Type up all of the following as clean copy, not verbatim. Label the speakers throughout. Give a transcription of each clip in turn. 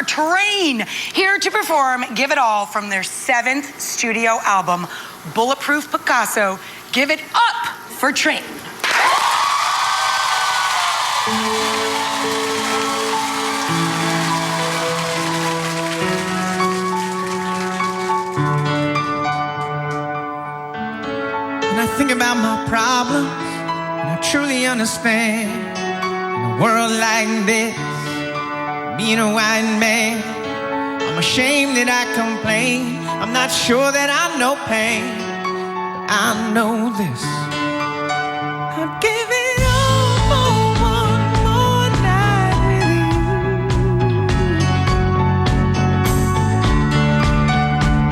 Speaker 1: Train, here to perform Give It All from their 7th studio album, Bulletproof Picasso. Give it up for Train.
Speaker 2: When I think about my problems, and I truly understand, in a world like this, being a white man, I'm ashamed that I complain. I'm not sure that I know pain, but I know this: I'd give it all for one more night with you.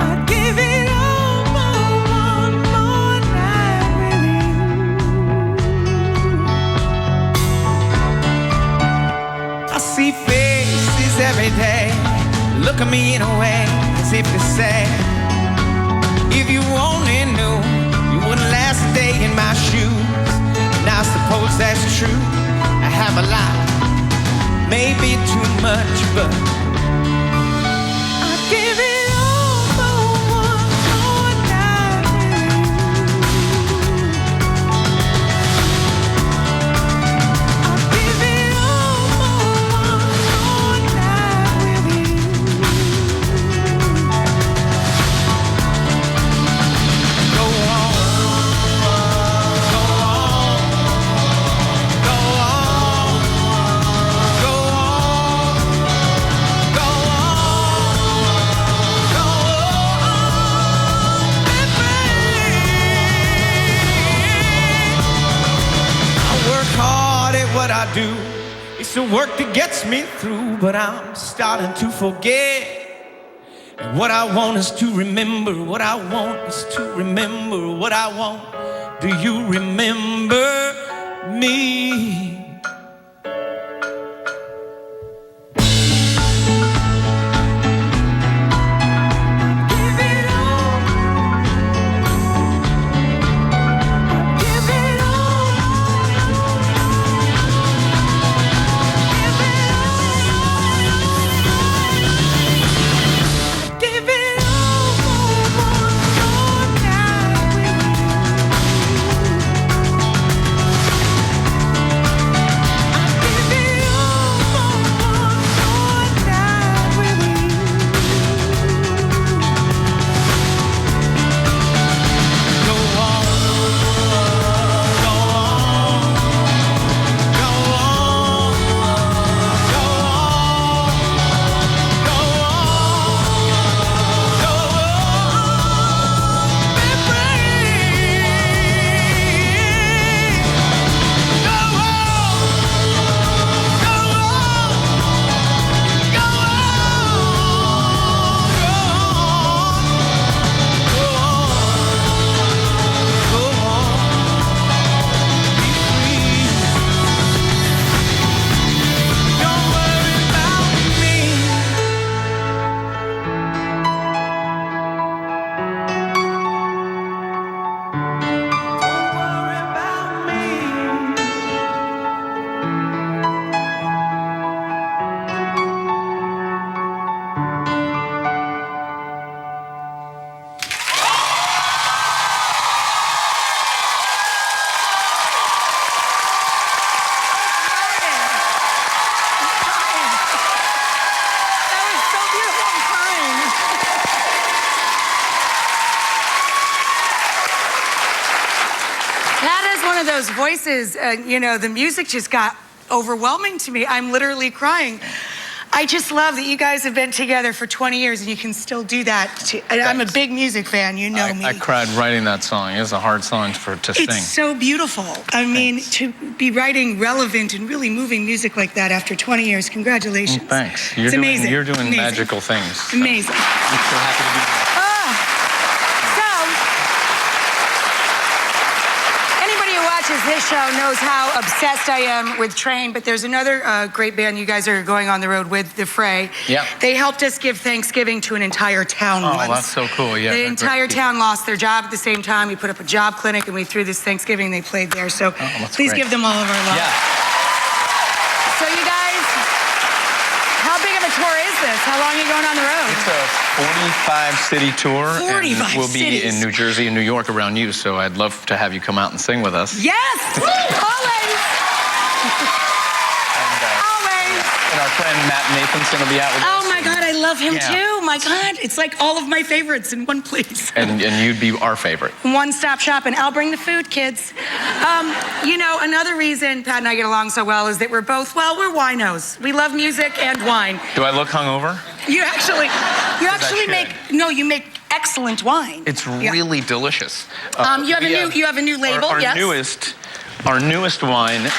Speaker 2: I'd give it all for one more night with you. I see faces every day, look at me in a way as if to say, if you only knew, you wouldn't last a day in my shoes. And I suppose that's true, I have a lot, maybe too much, but I'd give it all for one more night with you. I'd give it all for one more night with you. Go on, go on, go on, go on, go on, I work hard at what I do. It's the work that gets me through, but I'm starting to forget. And what I want is to remember. What I want is to remember what I want. Do you remember me? Give it all. Give it all. Give it all for one more night with you. Give it all for one more night with you. Go on, go on, go on, go on, go Don't worry about me. Don't worry about me.
Speaker 1: That was so beautiful. I'm crying. That is one of those voices, the music just got overwhelming to me. I'm literally crying. I just love that you guys have been together for 20 years and you can still do that. I'm a big music fan, you know me.
Speaker 3: I cried writing that song. It's a hard song to sing.
Speaker 1: It's so beautiful. I mean, to be writing relevant and really moving music like that after 20 years, congratulations.
Speaker 3: Thanks.
Speaker 1: It's amazing.
Speaker 3: You're doing
Speaker 1: Amazing.
Speaker 3: magical things. So
Speaker 1: Amazing.
Speaker 3: I'm so happy to be here.
Speaker 1: Anybody who watches this show knows how obsessed I am with Train, but there's another great band you guys are going on the road with, The Fray.
Speaker 3: Yeah.
Speaker 1: They helped us give Thanksgiving to an entire town once.
Speaker 3: Oh, that's so cool. Yeah.
Speaker 1: The entire town lost their job at the same time. We put up a job clinic and we threw this Thanksgiving. They played there. So please
Speaker 3: great.
Speaker 1: give them all of our love.
Speaker 3: Yeah.
Speaker 1: So you guys, how big of a tour is this? How long are you going on the road?
Speaker 3: It's a 45-city tour.
Speaker 1: 45
Speaker 3: and we'll be
Speaker 1: cities.
Speaker 3: in New Jersey and New York around you, so I'd love to have you come out and sing with us.
Speaker 1: Yes! Always! Always!
Speaker 3: And our friend Matt Nathanson will be out with us.
Speaker 1: Oh my God, I love him
Speaker 3: Yeah.
Speaker 1: too. My God, it's like all of my favorites in one place.
Speaker 3: And you'd be our favorite.
Speaker 1: One-stop shopping. I'll bring the food, kids. You know, another reason Pat and I get along so well is that we're we're winos. We love music and wine.
Speaker 3: Do I look hungover?
Speaker 1: You actually
Speaker 3: should.
Speaker 1: make excellent wine.
Speaker 3: It's
Speaker 1: Yeah.
Speaker 3: really delicious.
Speaker 1: You have a new label,
Speaker 3: our
Speaker 1: yes?
Speaker 3: Our newest wine.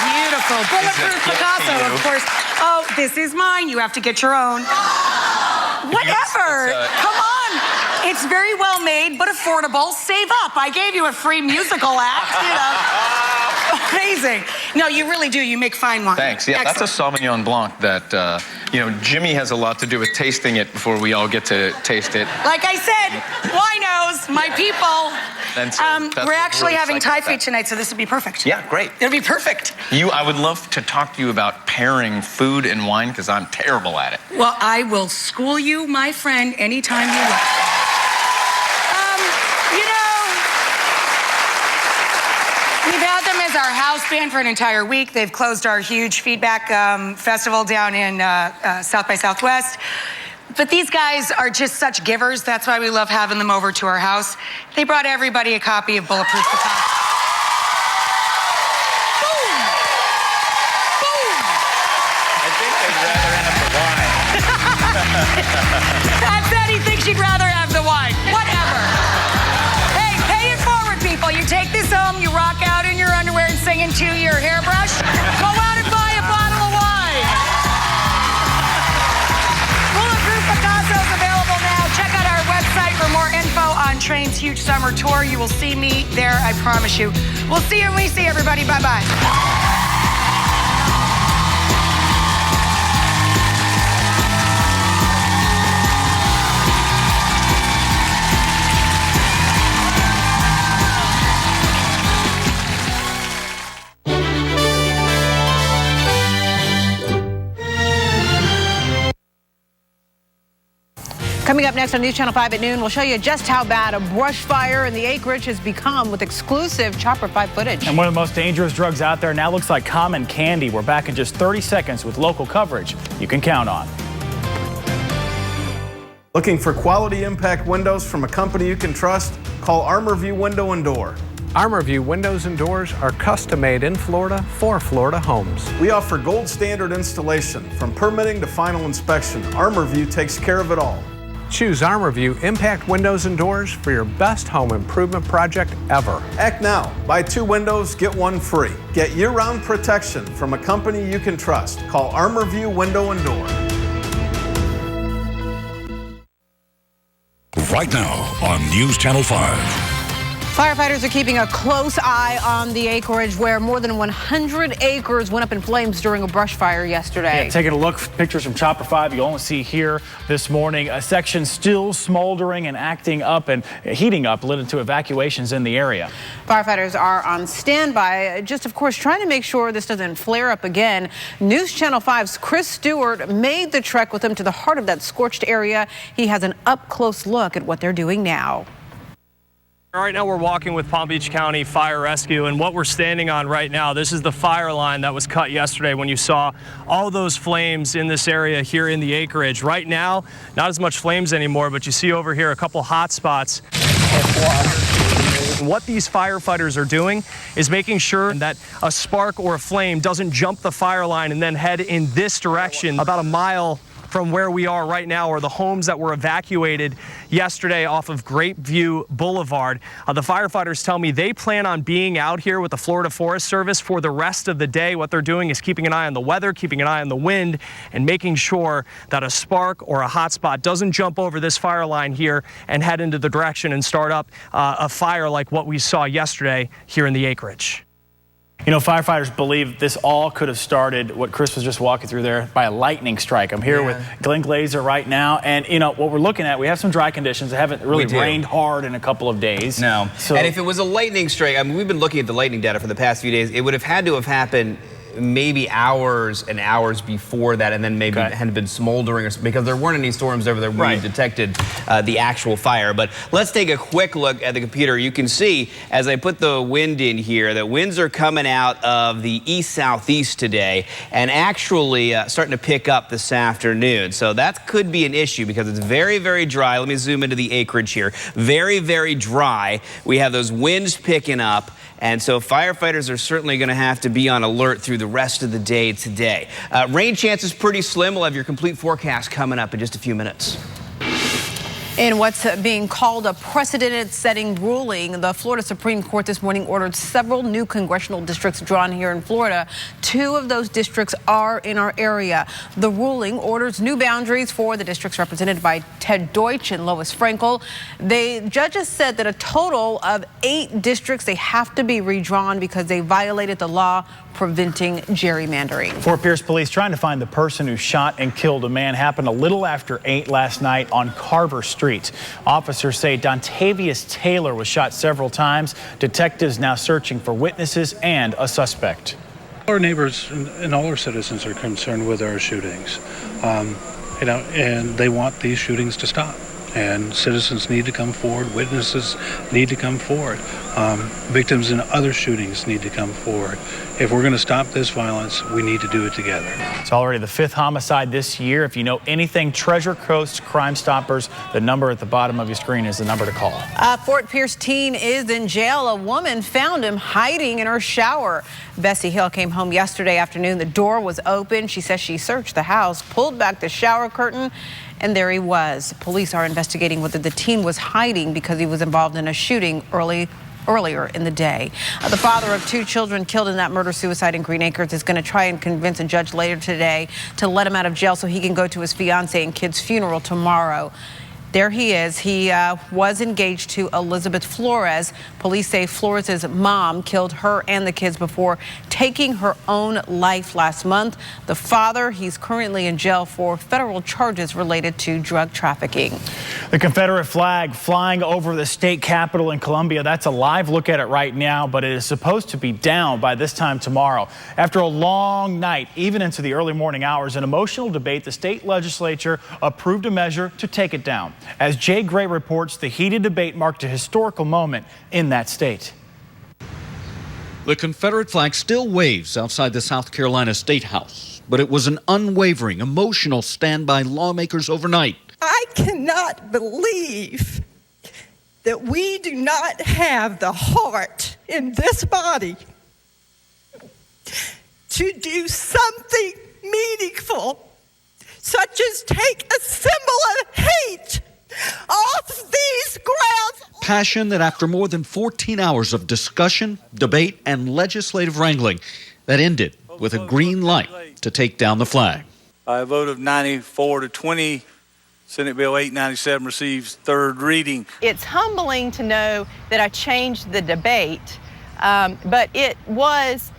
Speaker 1: Beautiful. Bulletproof
Speaker 3: gift to
Speaker 1: Picasso,
Speaker 3: you.
Speaker 1: of course. Oh, this is mine. You have to get your own. Whatever. Come on. It's very well made, but affordable. Save up. I gave you a free musical act, you know. Amazing. No, you really do. You make fine wine.
Speaker 3: Thanks. Yeah,
Speaker 1: Excellent.
Speaker 3: that's a Sauvignon Blanc that, Jimmy has a lot to do with tasting it before we all get to taste it.
Speaker 1: Like I said, winos, my people.
Speaker 3: That's
Speaker 1: We're actually
Speaker 3: really
Speaker 1: having
Speaker 3: excited
Speaker 1: Thai
Speaker 3: about
Speaker 1: food
Speaker 3: that.
Speaker 1: tonight, so this would be perfect.
Speaker 3: Yeah, great.
Speaker 1: It'll be perfect.
Speaker 3: I would love to talk to you about pairing food and wine because I'm terrible at it.
Speaker 1: Well, I will school you, my friend, anytime you like. We've had them as our house band for an entire week. They've closed our huge feedback festival down in South by Southwest. But these guys are just such givers. That's why we love having them over to our house. They brought everybody a copy of Bulletproof Picasso. Boom! Boom!
Speaker 3: I think they'd rather have the wine.
Speaker 1: Pat said he thinks you'd rather have the wine. Whatever. Hey, pay it forward, people. You take this home, you rock out in your underwear and sing into your hairbrush. Go out and buy a bottle of wine. Bulletproof Picasso is available now. Check out our website for more info on Train's huge summer tour. You will see me there, I promise you. We'll see you when we see everybody. Bye-bye.
Speaker 4: Coming up next on News Channel 5 at noon, we'll show you just how bad a brush fire in the acreage has become with exclusive Chopper 5 footage.
Speaker 5: And one of the most dangerous drugs out there now looks like common candy. We're back in just 30 seconds with local coverage you can count on.
Speaker 6: Looking for quality impact windows from a company you can trust? Call ArmorView Window and Door.
Speaker 7: ArmorView windows and doors are custom made in Florida for Florida homes.
Speaker 6: We offer gold standard installation. From permitting to final inspection, ArmorView takes care of it all.
Speaker 7: Choose ArmorView impact windows and doors for your best home improvement project ever.
Speaker 6: Act now. Buy 2 windows, get 1 free. Get year-round protection from a company you can trust. Call ArmorView Window and Door.
Speaker 8: Right now on News Channel 5.
Speaker 4: Firefighters are keeping a close eye on the acreage where more than 100 acres went up in flames during a brush fire yesterday.
Speaker 5: Yeah, taking a look, pictures from Chopper 5 you only see here this morning. A section still smoldering and acting up and heating up, led to evacuations in the area.
Speaker 4: Firefighters are on standby, just of course trying to make sure this doesn't flare up again. News Channel 5's Chris Stewart made the trek with them to the heart of that scorched area. He has an up-close look at what they're doing now.
Speaker 9: Right now we're walking with Palm Beach County Fire Rescue, and what we're standing on right now, this is the fire line that was cut yesterday when you saw all those flames in this area here in the acreage. Right now, not as much flames anymore, but you see over here a couple hot spots. What these firefighters are doing is making sure that a spark or a flame doesn't jump the fire line and then head in this direction. About a mile from where we are right now are the homes that were evacuated yesterday off of Grapeview Boulevard. The firefighters tell me they plan on being out here with the Florida Forest Service for the rest of the day. What they're doing is keeping an eye on the weather, keeping an eye on the wind, and making sure that a spark or a hot spot doesn't jump over this fire line here and head into the direction and start up a fire like what we saw yesterday here in the acreage.
Speaker 5: You know, firefighters believe this all could have started, what Chris was just walking through there, by a lightning strike. I'm here with Glenn Glazer right now, and you know, what we're looking at, we have some dry conditions. It haven't really rained hard in a couple of days.
Speaker 10: No.
Speaker 5: So,
Speaker 10: and if it was a lightning strike, I mean, we've been looking at the lightning data for the past few days, it would have had to have happened maybe hours and hours before that, and then maybe had been smoldering, because there weren't any storms over there where we detected the actual fire. But let's take a quick look at the computer. You can see, as I put the wind in here, that winds are coming out of the east-southeast today, and actually starting to pick up this afternoon. So that could be an issue because it's very, very dry. Let me zoom into the acreage here. Very, very dry. We have those winds picking up. And so firefighters are certainly going to have to be on alert through the rest of the day today. Rain chances pretty slim. We'll have your complete forecast coming up in just a few minutes.
Speaker 4: In what's being called a precedent-setting ruling, the Florida Supreme Court this morning ordered several new congressional districts drawn here in Florida. 2 of those districts are in our area. The ruling orders new boundaries for the districts represented by Ted Deutsch and Lois Frankel. The judges said that a total of 8 districts, they have to be redrawn because they violated the law preventing gerrymandering.
Speaker 5: Fort Pierce police trying to find the person who shot and killed a man. Happened a little after 8 last night on Carver Street. Officers say Dontavius Taylor was shot several times. Detectives now searching for witnesses and a suspect.
Speaker 11: Our neighbors and all our citizens are concerned with our shootings, and they want these shootings to stop. And citizens need to come forward, witnesses need to come forward, victims in other shootings need to come forward. If we're going to stop this violence, we need to do it together.
Speaker 5: It's already the 5th homicide this year. If you know anything, Treasure Coast Crime Stoppers, the number at the bottom of your screen is the number to call.
Speaker 4: Fort Pierce teen is in jail. A woman found him hiding in her shower. Bessie Hill came home yesterday afternoon. The door was open. She says she searched the house, pulled back the shower curtain, and there he was. Police are investigating whether the teen was hiding because he was involved in a shooting earlier in the day. The father of 2 children killed in that murder-suicide in Green Acres is going to try and convince a judge later today to let him out of jail so he can go to his fiancée and kid's funeral tomorrow. There he is. He was engaged to Elizabeth Flores. Police say Flores' mom killed her and the kids before taking her own life last month. The father, he's currently in jail for federal charges related to drug trafficking.
Speaker 5: The Confederate flag flying over the state capitol in Columbia. That's a live look at it right now, but it is supposed to be down by this time tomorrow. After a long night, even into the early morning hours, an emotional debate, the state legislature approved a measure to take it down. As Jay Gray reports, the heated debate marked a historical moment in that state.
Speaker 12: The Confederate flag still waves outside the South Carolina State House, but it was an unwavering, emotional stand by lawmakers overnight.
Speaker 13: I cannot believe that we do not have the heart in this body to do something meaningful, such as take a symbol of hate off these grounds.
Speaker 12: Passion that after more than 14 hours of discussion, debate, and legislative wrangling, that ended with a green light to take down the flag.
Speaker 14: By a vote of 94 to 20, Senate Bill 897 receives 3rd reading.
Speaker 15: It's humbling to know that I changed the debate, but it was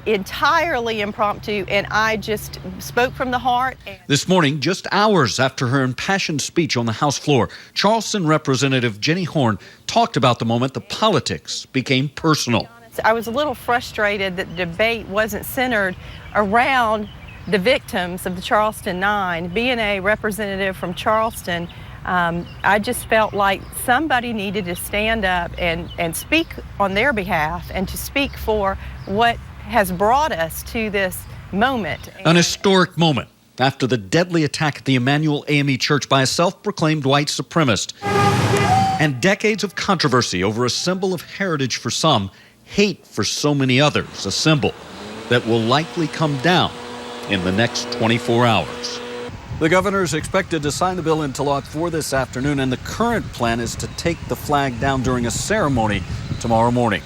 Speaker 15: entirely impromptu, and I just spoke from the heart.
Speaker 12: This morning, just hours after her impassioned speech on the House floor, Charleston Representative Jenny Horn talked about the moment the politics became personal.
Speaker 15: I was a little frustrated that the debate wasn't centered around the victims of the Charleston 9. Being a representative from Charleston, I just felt like somebody needed to stand up and speak on their behalf and to speak for what has brought us to this moment.
Speaker 12: An historic moment after the deadly attack at the Emmanuel AME Church by a self-proclaimed white supremacist. And decades of controversy over a symbol of heritage for some, hate for so many others, a symbol that will likely come down in the next 24 hours.
Speaker 16: The governor is expected to sign the bill into law for this afternoon, and the current plan is to take the flag down during a ceremony tomorrow morning.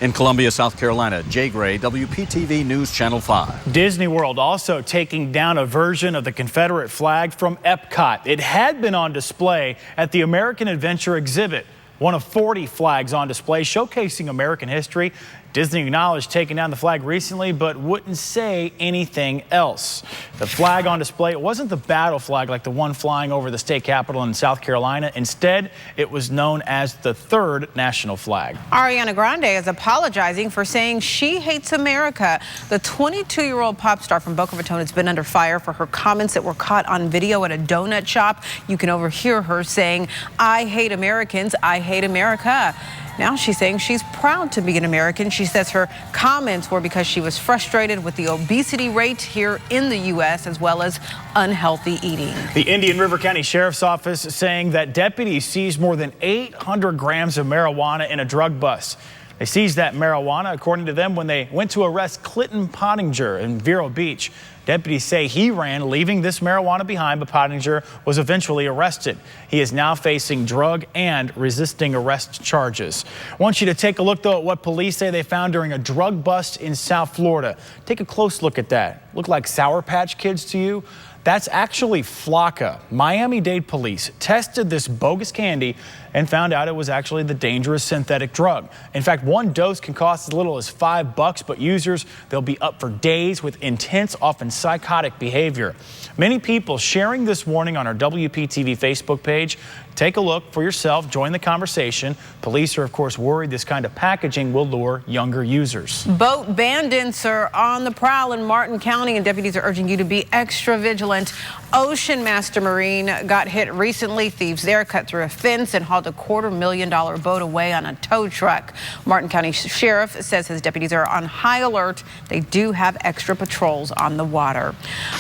Speaker 16: In Columbia, South Carolina, Jay Gray, WPTV News Channel 5.
Speaker 5: Disney World also taking down a version of the Confederate flag from Epcot. It had been on display at the American Adventure exhibit, one of 40 flags on display showcasing American history. Disney acknowledged taking down the flag recently, but wouldn't say anything else. The The flag on display, it wasn't the battle flag like the one flying over the state capitol in South Carolina. Instead, it was known as the third national flag.
Speaker 4: Ariana Grande is apologizing for saying she hates America. The 22-year-old pop star from Boca Raton has been under fire for her comments that were caught on video at a donut shop. You can overhear her saying, "I hate Americans, I hate America." Now she's saying she's proud to be an American. She says her comments were because she was frustrated with the obesity rate here in the U.S. as well as unhealthy eating.
Speaker 5: The Indian River County Sheriff's Office is saying that deputies seized more than 800 grams of marijuana in a drug bust. They seized that marijuana, according to them, when they went to arrest Clinton Pottinger in Vero Beach. Deputies say he ran, leaving this marijuana behind, but Pottinger was eventually arrested. He is now facing drug and resisting arrest charges. I want you to take a look, though, at what police say they found during a drug bust in South Florida. Take a close look at that. Look like Sour Patch Kids to you? That's actually Flocka. Miami-Dade police tested this bogus candy and found out it was actually the dangerous synthetic drug. In fact, one dose can cost as little as $5, but users, they'll be up for days with intense, often psychotic behavior. Many people sharing this warning on our WPTV Facebook page. Take a look for yourself. Join the conversation. Police are, of course, worried this kind of packaging will lure younger users.
Speaker 4: Boat bandits are on the prowl in Martin County, and deputies are urging you to be extra vigilant. Ocean Master Marine got hit recently. Thieves there cut through a fence and hauled a $250,000 boat away on a tow truck. Martin County Sheriff says his deputies are on high alert. They do have extra patrols on the water.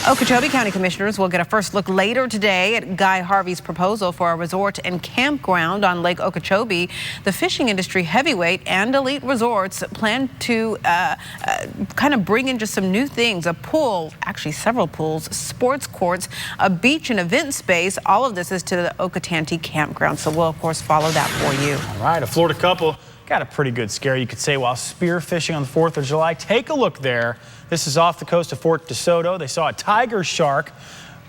Speaker 4: Okeechobee County Commissioners will get a first look later today at Guy Harvey's proposal for a resort and campground on Lake Okeechobee. The fishing industry heavyweight and elite resorts plan to kind of bring in just some new things. A pool, actually several pools, sports courts, a beach and event space. All of this is to the Okeechobee campground. So we'll, of course, follow that for you.
Speaker 5: All right, a Florida couple got a pretty good scare, you could say, while spearfishing on the 4th of July. Take a look there. This is off the coast of Fort DeSoto. They saw a tiger shark,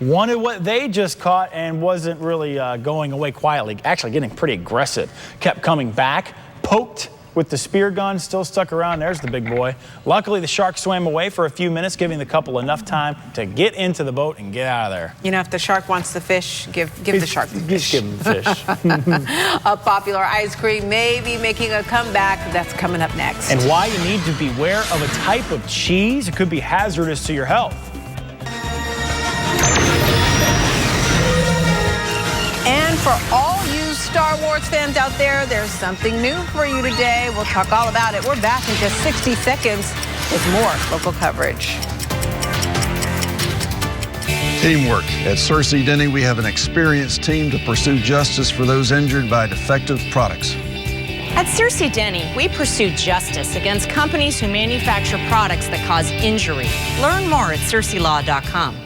Speaker 5: wanted what they just caught and wasn't really going away quietly, actually getting pretty aggressive. Kept coming back, poked with the spear gun, still stuck around. There's the big boy. Luckily, the shark swam away for a few minutes, giving the couple enough time to get into the boat and get out of there.
Speaker 4: You know, if the shark wants the fish, give the shark the fish.
Speaker 5: Just give him the fish.
Speaker 4: A popular ice cream may be making a comeback. That's coming up next.
Speaker 5: And why you need to beware of a type of cheese. It could be hazardous to your health.
Speaker 4: And for all you Star Wars fans out there, there's something new for you today. We'll talk all about it. We're back in just 60 seconds with more local coverage.
Speaker 17: Teamwork. At Cersei Denny, we have an experienced team to pursue justice for those injured by defective products.
Speaker 18: At Cersei Denny, we pursue justice against companies who manufacture products that cause injury. Learn more at CerseiLaw.com.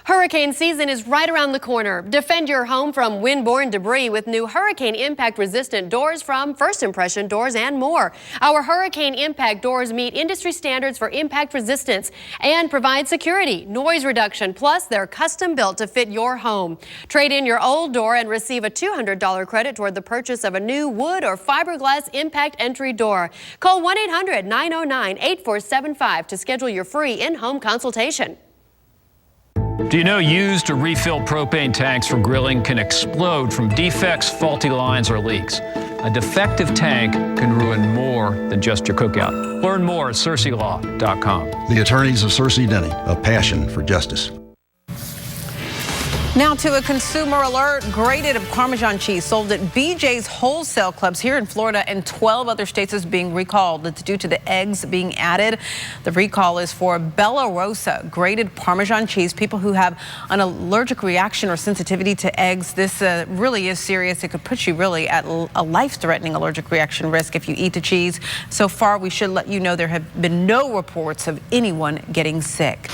Speaker 19: Hurricane season is right around the corner. Defend your home from windborne debris with new hurricane impact resistant doors from First Impression Doors and more. Our hurricane impact doors meet industry standards for impact resistance and provide security, noise reduction, plus they're custom built to fit your home. Trade in your old door and receive a $200 credit toward the purchase of a new wood or fiberglass impact entry door. Call 1-800-909-8475 to schedule your free in-home consultation.
Speaker 20: Do you know used or refilled propane tanks for grilling can explode from defects, faulty lines, or leaks? A defective tank can ruin more than just your cookout. Learn more at CerseiLaw.com.
Speaker 17: The attorneys of Cersei Denny, a passion for justice.
Speaker 4: Now to a consumer alert. Grated Parmesan cheese sold at BJ's wholesale clubs here in Florida and 12 other states is being recalled. It's due to the eggs being added. The recall is for Bella Rosa grated Parmesan cheese. People who have an allergic reaction or sensitivity to eggs, this really is serious. It could put you really at a life-threatening allergic reaction risk if you eat the cheese. So far, we should let you know there have been no reports of anyone getting sick.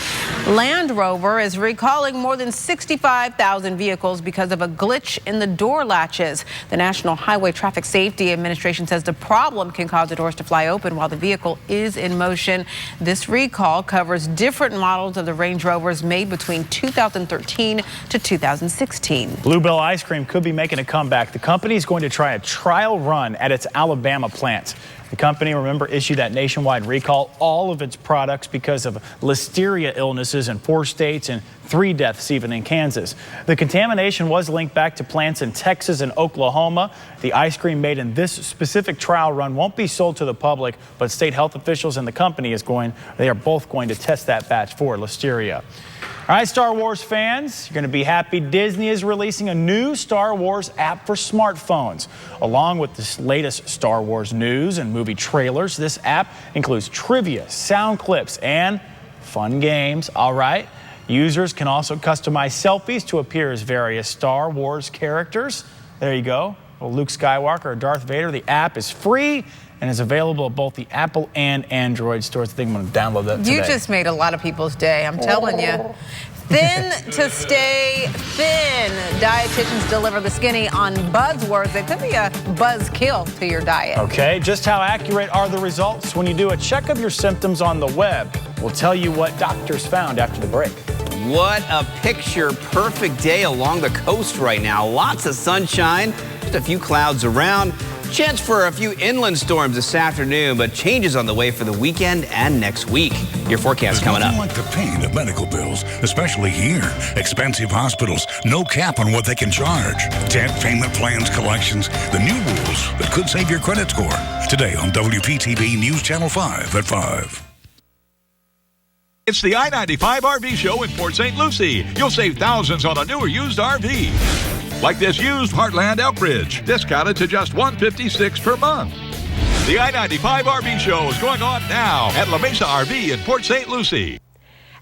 Speaker 4: Land Rover is recalling more than 65,000 vehicles because of a glitch in the door latches. The National Highway Traffic Safety Administration says the problem can cause the doors to fly open while the vehicle is in motion. This recall covers different models of the Range Rovers made between 2013 to 2016.
Speaker 5: Bluebell Ice Cream could be making a comeback. The company is going to try a trial run at its Alabama plant. The company, remember, issued that nationwide recall, all of its products because of listeria illnesses in 4 states and 3 deaths even in Kansas. The contamination was linked back to plants in Texas and Oklahoma. The ice cream made in this specific trial run won't be sold to the public, but state health officials and the company they are both going to test that batch for listeria. All right, Star Wars fans, you're going to be happy. Disney is releasing a new Star Wars app for smartphones. Along with the latest Star Wars news and movie trailers, this app includes trivia, sound clips, and fun games. All right. Users can also customize selfies to appear as various Star Wars characters. There you go. Luke Skywalker or Darth Vader. The app is free and is available at both the Apple and Android stores. I think I'm going to download that today.
Speaker 4: You just made a lot of people's day, I'm telling you. Thin to stay thin. Dietitians deliver the skinny on buzzwords. It could be a buzzkill to your diet.
Speaker 5: Okay, just how accurate are the results? When you do a check of your symptoms on the web, we'll tell you what doctors found after the break.
Speaker 10: What a picture perfect day along the coast right now. Lots of sunshine, just a few clouds around. Chance for a few inland storms this afternoon, but changes on the way for the weekend and next week. Your forecast coming up.
Speaker 8: Like the pain of medical bills, especially here. Expensive hospitals, no cap on what they can charge. Debt payment plans, collections, the new rules that could save your credit score. Today on WPTV News Channel 5 at 5.
Speaker 21: It's the I-95 RV show in Port St. Lucie. You'll save thousands on a new or used RV. Like this used Heartland Elkridge, discounted to just $156 per month. The I-95 RV show is going on now at La Mesa RV in Port St. Lucie.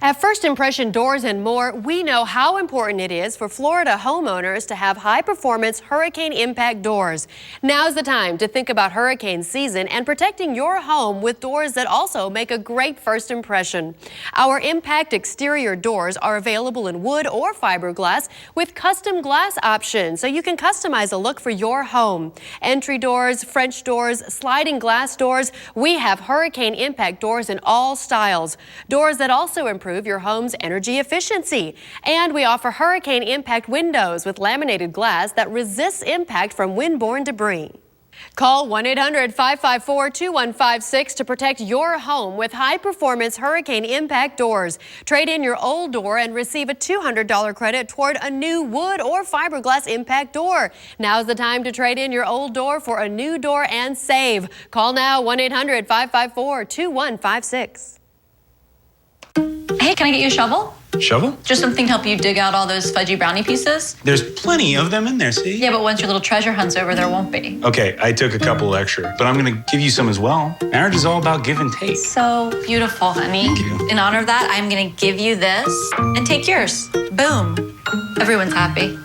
Speaker 19: At First Impression Doors and More, we know how important it is for Florida homeowners to have high-performance hurricane impact doors. Now's the time to think about hurricane season and protecting your home with doors that also make a great first impression. Our impact exterior doors are available in wood or fiberglass with custom glass options, so you can customize a look for your home. Entry doors, French doors, sliding glass doors, we have hurricane impact doors in all styles. Doors that also improve your home's energy efficiency. And we offer hurricane impact windows with laminated glass that resists impact from windborne debris. Call 1-800-554-2156 to protect your home with high-performance hurricane impact doors. Trade in your old door and receive a $200 credit toward a new wood or fiberglass impact door. Now's the time to trade in your old door for a new door and save. Call now 1-800-554-2156.
Speaker 22: Hey, can I get you a shovel?
Speaker 23: Shovel?
Speaker 22: Just something to help you dig out all those fudgy brownie pieces.
Speaker 23: There's plenty of them in there, see?
Speaker 22: Yeah, but once your little treasure hunt's over, there won't be.
Speaker 23: Okay, I took a couple extra, but I'm gonna give you some as well. Marriage is all about give and take.
Speaker 22: So beautiful, honey.
Speaker 23: Thank you.
Speaker 22: In honor of that, I'm gonna give you this and take yours. Boom. Everyone's happy.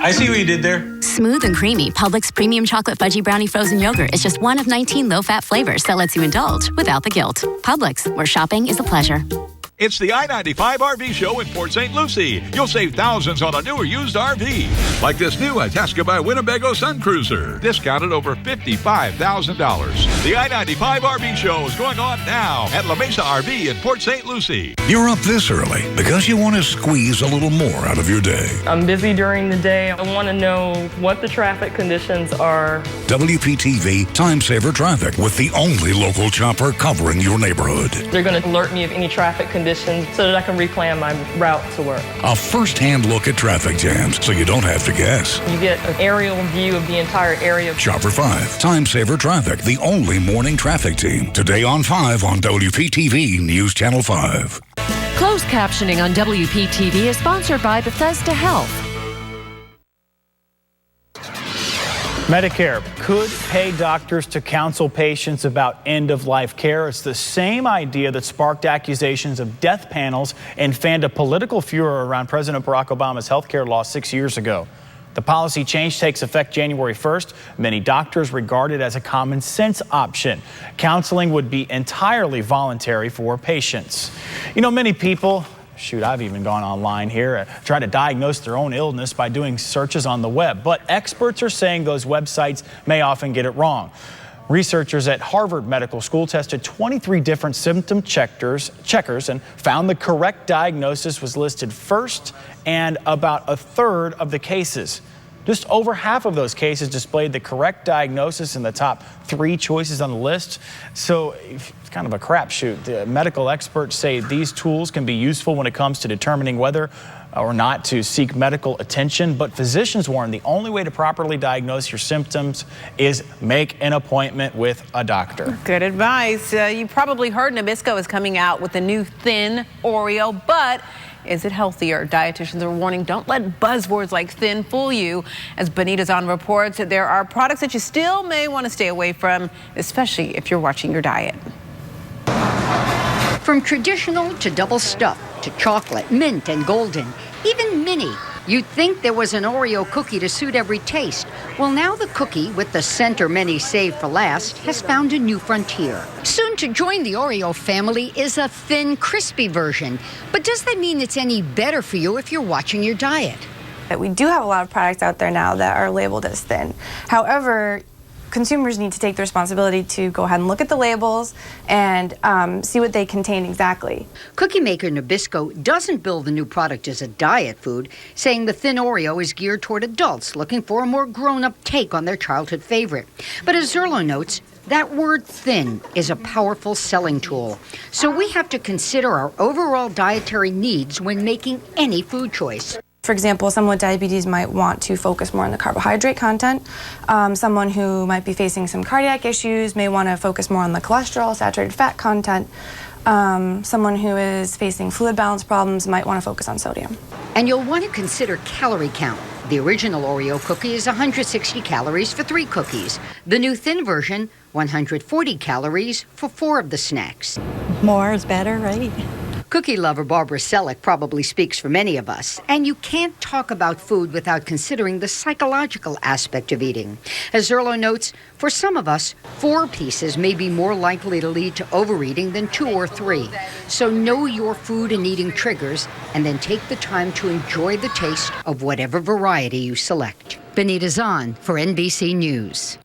Speaker 23: I see what you did there.
Speaker 24: Smooth and creamy, Publix Premium Chocolate Fudgy Brownie Frozen Yogurt is just one of 19 low-fat flavors that lets you indulge without the guilt. Publix, where shopping is a pleasure.
Speaker 21: It's the I-95 RV show in Port St. Lucie. You'll save thousands on a new or used RV. Like this new Itasca by Winnebago Sun Cruiser. Discounted over $55,000. The I-95 RV show is going on now at La Mesa RV in Port St. Lucie.
Speaker 8: You're up this early because you want to squeeze a little more out of your day.
Speaker 25: I'm busy during the day. I want to know what the traffic conditions are.
Speaker 8: WPTV Time Saver Traffic with the only local chopper covering your neighborhood.
Speaker 25: They're going to alert me of any traffic conditions so that I can replan my route to work.
Speaker 8: A first-hand look at traffic jams so you don't have to guess.
Speaker 25: You get an aerial view of the entire area.
Speaker 8: Chopper 5, Time Saver Traffic, the only morning traffic team. Today on 5 on WPTV News Channel 5.
Speaker 26: Closed captioning on WPTV is sponsored by Bethesda Health.
Speaker 5: Medicare could pay doctors to counsel patients about end-of-life care. It's the same idea that sparked accusations of death panels and fanned a political furor around President Barack Obama's health care law 6 years ago. The policy change takes effect January 1st. Many doctors regard it as a common sense option. Counseling would be entirely voluntary for patients. You know, many people, I've even gone online here, try to diagnose their own illness by doing searches on the web. But experts are saying those websites may often get it wrong. Researchers at Harvard Medical School tested 23 different symptom checkers and found the correct diagnosis was listed first and about a third of the cases. Just over half of those cases displayed the correct diagnosis in the top 3 choices on the list. So it's kind of a crapshoot. The medical experts say these tools can be useful when it comes to determining whether or not to seek medical attention, but physicians warn the only way to properly diagnose your symptoms is make an appointment with a doctor.
Speaker 4: Good advice. You probably heard Nabisco is coming out with a new thin Oreo, but is it healthier? Dietitians are warning, don't let buzzwords like thin fool you. As Benita Zahn reports, there are products that you still may want to stay away from, especially if you're watching your diet.
Speaker 1: From traditional to double stuffed to chocolate, mint, and golden, even mini. You'd think there was an Oreo cookie to suit every taste. Well, now the cookie, with the center many saved for last, has found a new frontier. Soon to join the Oreo family is a thin, crispy version. But does that mean it's any better for you if you're watching your diet?
Speaker 2: We do have a lot of products out there now that are labeled as thin. However, consumers need to take the responsibility to go ahead and look at the labels and see what they contain exactly.
Speaker 1: Cookie maker Nabisco doesn't bill the new product as a diet food, saying the thin Oreo is geared toward adults looking for a more grown-up take on their childhood favorite. But as Zerlo notes, that word thin is a powerful selling tool. So we have to consider our overall dietary needs when making any food choice.
Speaker 2: For example, someone with diabetes might want to focus more on the carbohydrate content. Someone who might be facing some cardiac issues may want to focus more on the cholesterol, saturated fat content. Someone who is facing fluid balance problems might want to focus on sodium.
Speaker 1: And you'll want to consider calorie count. The original Oreo cookie is 160 calories for 3 cookies. The new thin version, 140 calories for 4 of the snacks. More is better, right? Cookie lover Barbara Selleck probably speaks for many of us, and you can't talk about food without considering the psychological aspect of eating. As Zerlo notes, for some of us, 4 pieces may be more likely to lead to overeating than 2 or 3. So know your food and eating triggers, and then take the time to enjoy the taste of whatever variety you select. Benita Zahn for NBC News.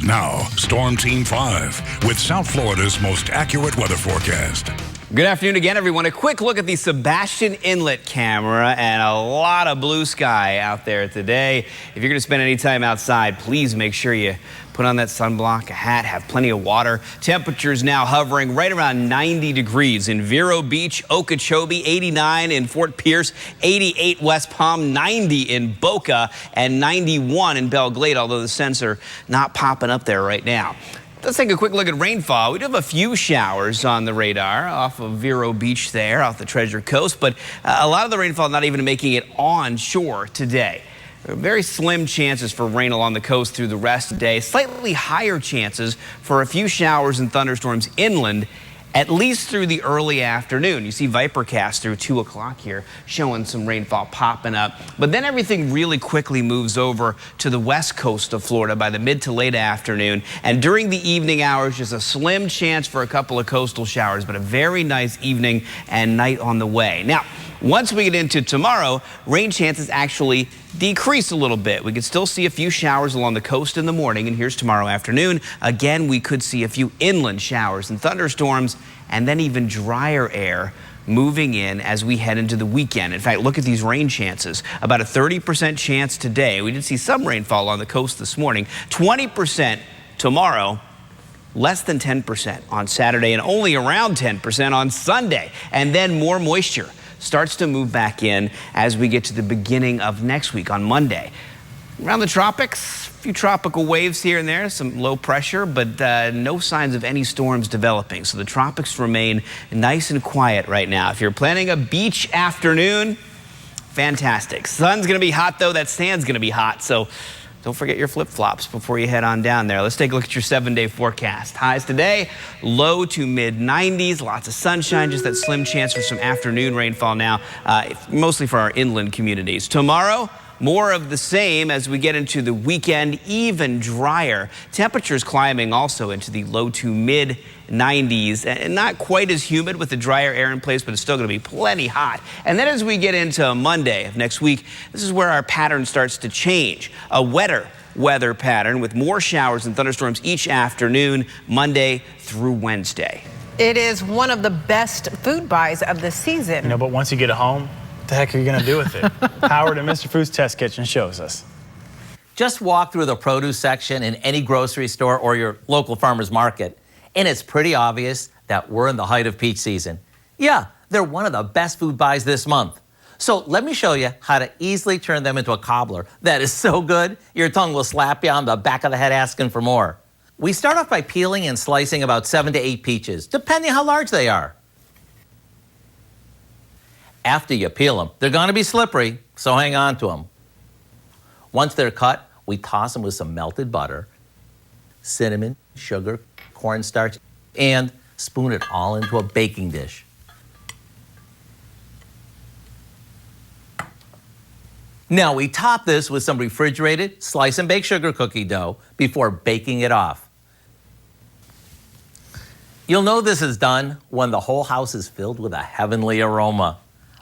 Speaker 8: Now, Storm Team 5 with South Florida's most accurate weather forecast.
Speaker 10: Good afternoon again, everyone. A quick look at the Sebastian Inlet camera and a lot of blue sky out there today. If you're going to spend any time outside, please make sure you put on that sunblock, a hat, have plenty of water. Temperatures now hovering right around 90 degrees in Vero Beach, Okeechobee, 89 in Fort Pierce, 88 West Palm, 90 in Boca, and 91 in Belle Glade, although the sensor not popping up there right now. Let's take a quick look at rainfall. We do have a few showers on the radar off of Vero Beach there, off the Treasure Coast, but a lot of the rainfall not even making it on shore today. Very slim chances for rain along the coast through the rest of the day. Slightly higher chances for a few showers and thunderstorms inland, at least through the early afternoon. You see Vipercast through 2 o'clock here showing some rainfall popping up. But then everything really quickly moves over to the west coast of Florida by the mid to late afternoon. And during the evening hours, just a slim chance for a couple of coastal showers, but a very nice evening and night on the way. Now, once we get into tomorrow, rain chances actually decrease a little bit. We could still see a few showers along the coast in the morning, and here's tomorrow afternoon. Again, we could see a few inland showers and thunderstorms, and then even drier air moving in as we head into the weekend. In fact, look at these rain chances. About a 30% chance today. We did see some rainfall on the coast this morning. 20% tomorrow. Less than 10% on Saturday, and only around 10% on Sunday. And then more moisture starts to move back in as we get to the beginning of next week on Monday. Around the tropics, a few tropical waves here and there, some low pressure, but no signs of any storms developing. So the tropics remain nice and quiet right now. If you're planning a beach afternoon, fantastic. Sun's going to be hot, though. That sand's going to be hot, so don't forget your flip-flops before you head on down there. Let's take a look at your 7-day forecast. Highs today, low to mid-90s, lots of sunshine, just that slim chance for some afternoon rainfall now, mostly for our inland communities. Tomorrow, more of the same as we get into the weekend, even drier. Temperatures climbing also into the low to mid-90s, and not quite as humid with the drier air in place, but it's still going to be plenty hot. And then as we get into Monday of next week, this is where our pattern starts to change. A wetter weather pattern with more showers and thunderstorms each afternoon, Monday through Wednesday.
Speaker 4: It is one of the best food buys of the season.
Speaker 5: You know, but once you get it home, what the heck are you going to do with it? Howard and Mr. Food's Test Kitchen shows us.
Speaker 3: Just walk through the produce section in any grocery store or your local farmer's market, and it's pretty obvious that we're in the height of peach season. Yeah, they're one of the best food buys this month. So let me show you how to easily turn them into a cobbler that is so good, your tongue will slap you on the back of the head asking for more. We start off by peeling and slicing about 7 to 8 peaches, depending how large they are. After you peel them, they're going to be slippery, so hang on to them. Once they're cut, we toss them with some melted butter, cinnamon, sugar, cornstarch, and spoon it all into a baking dish. Now we top this with some refrigerated slice and bake sugar cookie dough before baking it off. You'll know this is done when the whole house is filled with a heavenly aroma.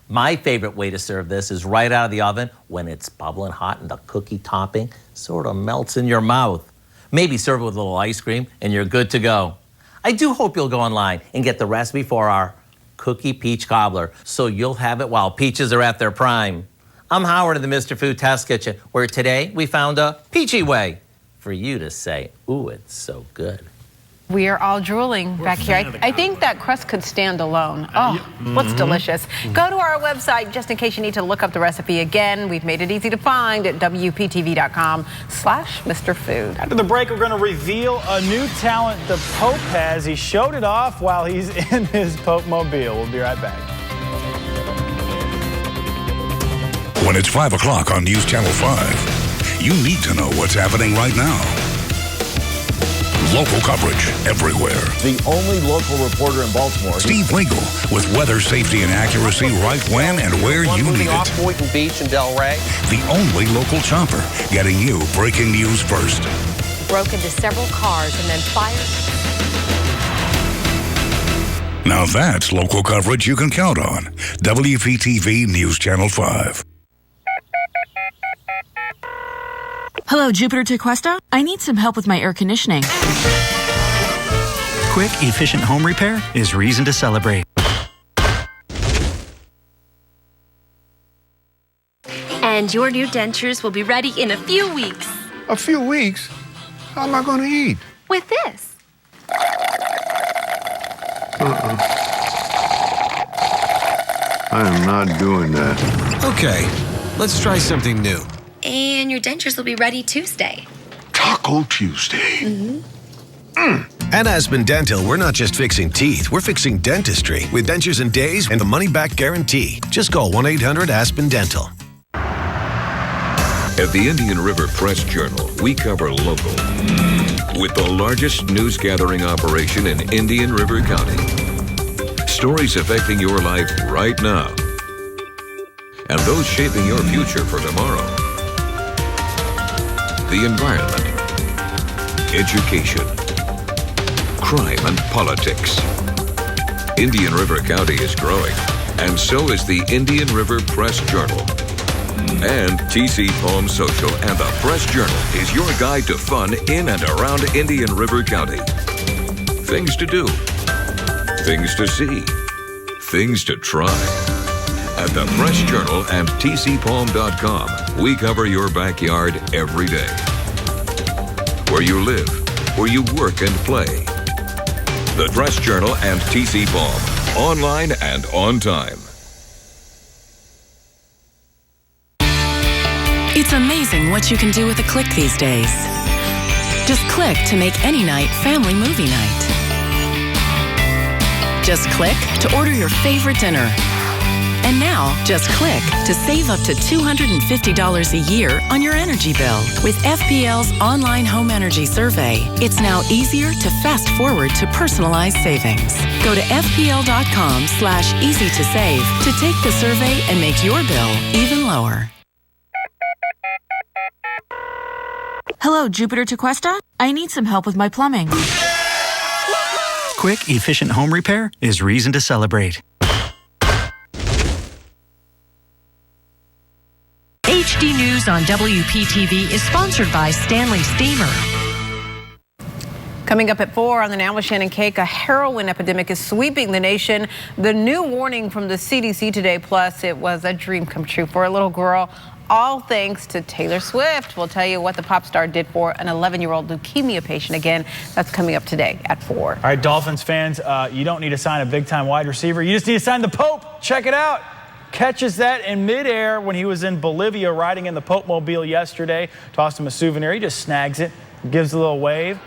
Speaker 3: My favorite way to serve this is right out of the oven when it's bubbling hot and the cookie topping sort of melts in your mouth. Maybe serve it with a little ice cream and you're good to go. I do hope you'll go online and get the recipe for our cookie peach cobbler so you'll have it while peaches are at their prime. I'm Howard in the Mr. Food Test Kitchen, where today we found a peachy way for you to say, ooh, it's so good.
Speaker 4: We are all drooling back here. I think that crust could stand alone. Oh, what's delicious. Go to our website just in case you need to look up the recipe again. We've made it easy to find at WPTV.com/Mr. Food.
Speaker 5: After the break, we're going to reveal a new talent the Pope has. He showed it off while he's in his Pope Mobile. We'll be right back.
Speaker 8: When it's 5 o'clock on News Channel 5, you need to know what's happening right now. Local coverage everywhere.
Speaker 6: The only local reporter in Baltimore.
Speaker 8: Steve Legal with weather, safety, and accuracy right when and where you need it.
Speaker 6: Off Boynton Beach and Delray.
Speaker 8: The only local chopper getting you breaking news first.
Speaker 22: Broke into several cars and then fired.
Speaker 8: Now that's local coverage you can count on. WPTV News Channel 5.
Speaker 7: Hello, Jupiter to Cuesta. I need some help with my air conditioning.
Speaker 9: Quick, efficient home repair is reason to celebrate.
Speaker 11: And your new dentures will be ready in a few weeks.
Speaker 13: A few weeks? How am I going to eat?
Speaker 11: With this.
Speaker 13: I am not doing that.
Speaker 27: Okay, let's try something new.
Speaker 11: And your dentures will be ready Tuesday.
Speaker 13: Taco Tuesday.
Speaker 27: At Aspen Dental, we're not just fixing teeth, we're fixing dentistry with dentures in days and a money-back guarantee. Just call 1-800-ASPEN-DENTAL.
Speaker 28: At the Indian River Press Journal, we cover local with the largest news gathering operation in Indian River County. Stories affecting your life right now and those shaping your future for tomorrow. The environment, education, crime and politics. Indian River County is growing, and so is the Indian River Press Journal. And TC Poem Social and the Press Journal is your guide to fun in and around Indian River County. Things to do, things to see, things to try. At the Press Journal and tcpoem.com, we cover your backyard every day. Where you live, where you work and play. The Press Journal and TC Poem, online and on time.
Speaker 29: It's amazing what you can do with a click these days. Just click to make any night family movie night. Just click to order your favorite dinner. And now, just click to save up to $250 a year on your energy bill. With FPL's online home energy survey, it's now easier to fast forward to personalized savings. Go to fpl.com/easy to save to take the survey and make your bill even lower.
Speaker 7: Hello, Jupiter to Cuesta. I need some help with my plumbing.
Speaker 9: Quick, efficient home repair is reason to celebrate.
Speaker 26: HD News on WPTV is sponsored by Stanley Steamer.
Speaker 4: Coming up at 4 on the Now with Shannon Cake, a heroin epidemic is sweeping the nation. The new warning from the CDC today, plus it was a dream come true for a little girl all thanks to Taylor Swift. We'll tell you what the pop star did for an 11-year-old leukemia patient. Again, that's coming up today at 4.
Speaker 5: All right, Dolphins fans, you don't need to sign a big-time wide receiver. You just need to sign the Pope. Check it out. Catches that in midair when he was in Bolivia riding in the Pope Mobile yesterday. Tossed him a souvenir. He just snags it, gives a little wave,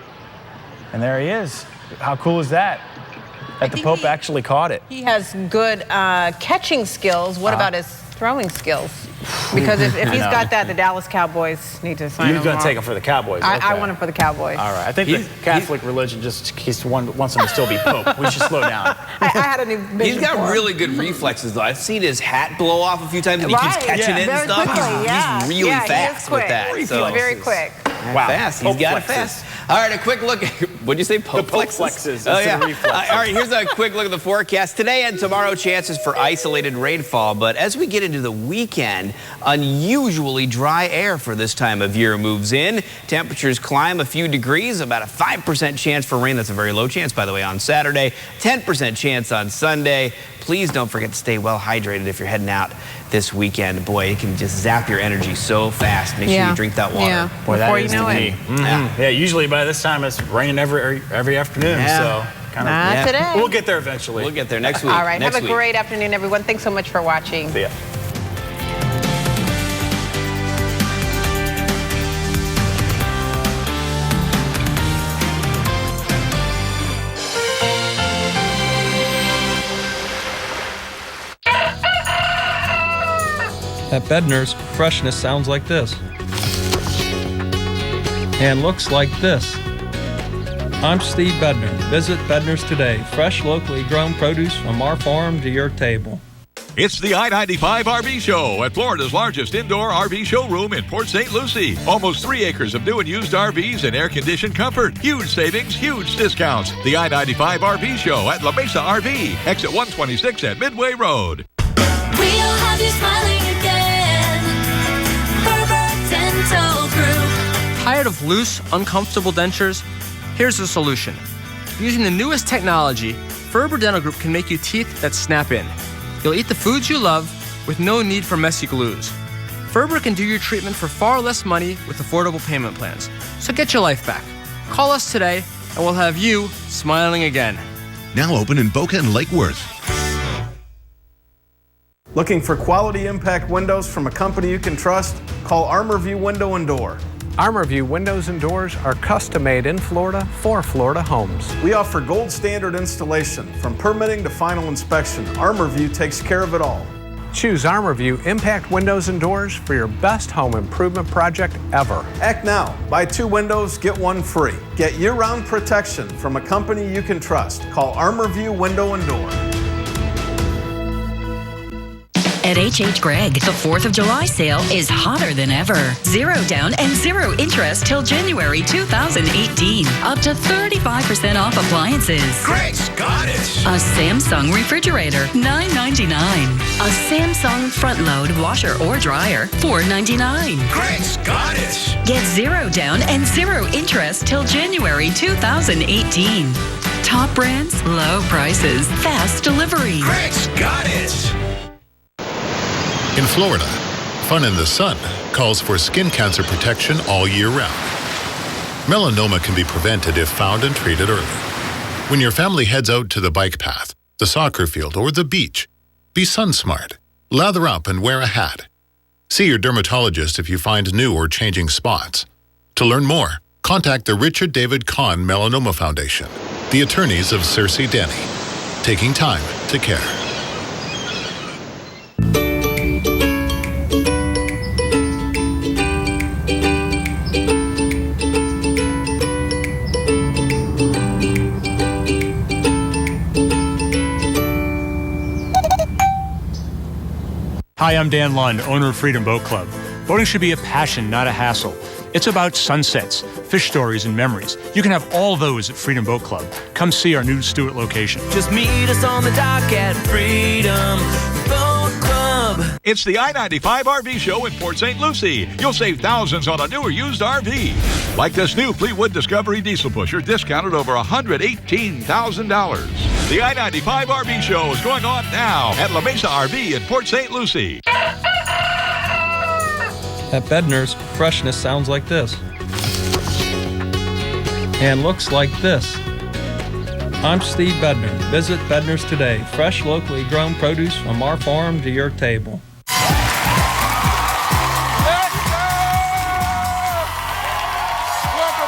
Speaker 5: and there he is. How cool is that? That the Pope actually caught it.
Speaker 4: He has good catching skills. What about his throwing skills? Because if he's got that, the Dallas Cowboys need to sign him.
Speaker 5: You're going to take him for the Cowboys.
Speaker 4: I want him for the Cowboys.
Speaker 5: All right. I think the Catholic religion just wants him to still be Pope. We should slow down.
Speaker 4: I had a new vision.
Speaker 10: He's got really good reflexes, though. I've seen his hat blow off a few times, and he keeps catching it and stuff. He's really fast with that.
Speaker 4: He's very quick.
Speaker 10: Wow. Fast. He's got it fast. All right, a quick look. What'd you say? Pope
Speaker 5: flexes.
Speaker 10: Oh, yeah. All right, here's a quick look at the forecast. Today and tomorrow, chances for isolated rainfall. But as we get into the weekend, unusually dry air for this time of year moves in. Temperatures climb a few degrees, about a 5% chance for rain. That's a very low chance, by the way, on Saturday. 10% chance on Sunday. Please don't forget to stay well hydrated if you're heading out this weekend. Boy, it can just zap your energy so fast. Make sure you drink that water.
Speaker 4: Yeah.
Speaker 5: Boy,
Speaker 4: before you know it.
Speaker 5: Yeah, usually by this time it's raining every afternoon. So
Speaker 4: Not today.
Speaker 5: We'll get there eventually.
Speaker 10: We'll get there next week.
Speaker 4: All right. Have a great afternoon, everyone. Thanks so much for watching.
Speaker 5: See ya.
Speaker 12: At Bednar's, freshness sounds like this and looks like this. I'm Steve Bednar. Visit Bednar's today. Fresh, locally grown produce from our farm to your table.
Speaker 21: It's the I-95 RV Show at Florida's largest indoor RV showroom in Port St. Lucie. Almost 3 acres of new and used RVs and air-conditioned comfort. Huge savings, huge discounts. The I-95 RV Show at La Mesa RV, exit 126 at Midway Road.
Speaker 14: We'll have you smiling again. Herbert Dental Group.
Speaker 15: Tired of loose, uncomfortable dentures? Here's the solution. Using the newest technology, Ferber Dental Group can make you teeth that snap in. You'll eat the foods you love with no need for messy glues. Ferber can do your treatment for far less money with affordable payment plans. So get your life back. Call us today and we'll have you smiling again.
Speaker 16: Now open in Boca and Lake Worth.
Speaker 17: Looking for quality impact windows from a company you can trust? Call ArmorView Window and Door.
Speaker 18: ArmorView Windows and Doors are custom made in Florida for Florida homes.
Speaker 17: We offer gold standard installation. From permitting to final inspection, ArmorView takes care of it all.
Speaker 18: Choose ArmorView Impact Windows and Doors for your best home improvement project ever.
Speaker 17: Act now. Buy 2 windows, get 1 free. Get year-round protection from a company you can trust. Call ArmorView Window and Door.
Speaker 19: At H.H. Gregg, the 4th of July sale is hotter than ever. 0 down and 0 interest till January 2018. Up to 35% off appliances.
Speaker 8: Gregg's got it!
Speaker 19: A Samsung refrigerator, $9.99. A Samsung front-load washer or dryer, $4.99.
Speaker 8: Gregg's got it!
Speaker 19: Get 0 down and 0 interest till January 2018. Top brands, low prices, fast delivery.
Speaker 8: Gregg's got it!
Speaker 20: In Florida, fun in the sun calls for skin cancer protection all year round. Melanoma can be prevented if found and treated early. When your family heads out to the bike path, the soccer field, or the beach, be sun smart. Lather up and wear a hat. See your dermatologist if you find new or changing spots. To learn more, contact the Richard David Kahn Melanoma Foundation, the attorneys of Cersei Denny, taking time to care.
Speaker 23: Hi, I'm Dan Lund, owner of Freedom Boat Club. Boating should be a passion, not a hassle. It's about sunsets, fish stories, and memories. You can have all those at Freedom Boat Club. Come see our new Stewart location.
Speaker 14: Just meet us on the dock at Freedom Boat Club.
Speaker 21: It's the I-95 RV Show in Port St. Lucie. You'll save thousands on a new or used RV. Like this new Fleetwood Discovery diesel pusher, discounted over $118,000. The I-95 RV Show is going on now at La Mesa RV in Port St. Lucie.
Speaker 12: At Bednar's, freshness sounds like this and looks like this. I'm Steve Bednar. Visit Bednar's today. Fresh, locally grown produce from our farm to your table.
Speaker 1: Welcome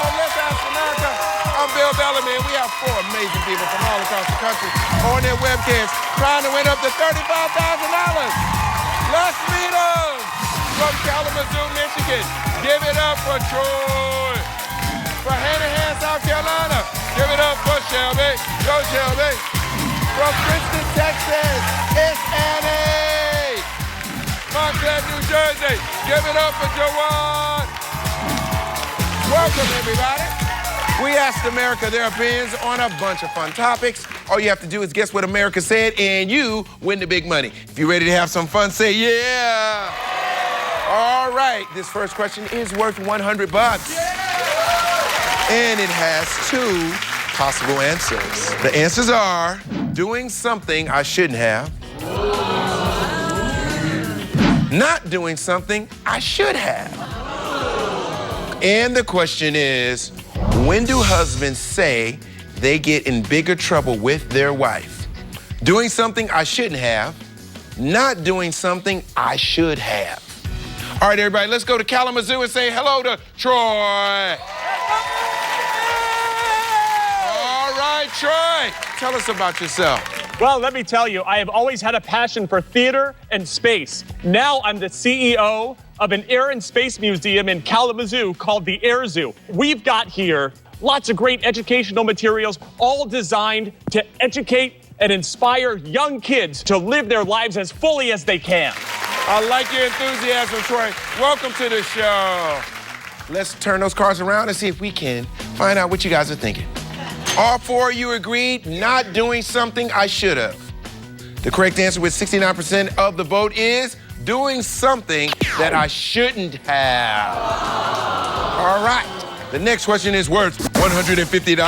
Speaker 1: to Let's Ask America. I'm Bill Bellamy, and we have 4 amazing people from all across the country on their webcams trying to win up to $35,000. Let's meet them. From Kalamazoo, Michigan, give it up for Troy. For Hanahan, South Carolina, give it up for Shelby. Go, Shelby. From Princeton, Texas, it's Annie. Montclair, New Jersey, give it up for Jawad. Welcome, everybody. We asked America their opinions on a bunch of fun topics. All you have to do is guess what America said, and you win the big money. If you're ready to have some fun, say yeah. All right, this first question is worth $100. And it has 2 possible answers. The answers are doing something I shouldn't have, not doing something I should have. And the question is, when do husbands say they get in bigger trouble with their wife? Doing something I shouldn't have, not doing something I should have. All right, everybody, let's go to Kalamazoo and say hello to Troy. All right, Troy, tell us about yourself.
Speaker 2: Well, let me tell you, I have always had a passion for theater and space. Now I'm the CEO of an air and space museum in Kalamazoo called the Air Zoo. We've got here lots of great educational materials, all designed to educate and inspire young kids to live their lives as fully as they can.
Speaker 1: I like your enthusiasm, Troy. Welcome to the show. Let's turn those cards around and see if we can find out what you guys are thinking. All 4 of you agreed not doing something I should have. The correct answer with 69% of the vote is doing something that I shouldn't have. All right. The next question is worth $150.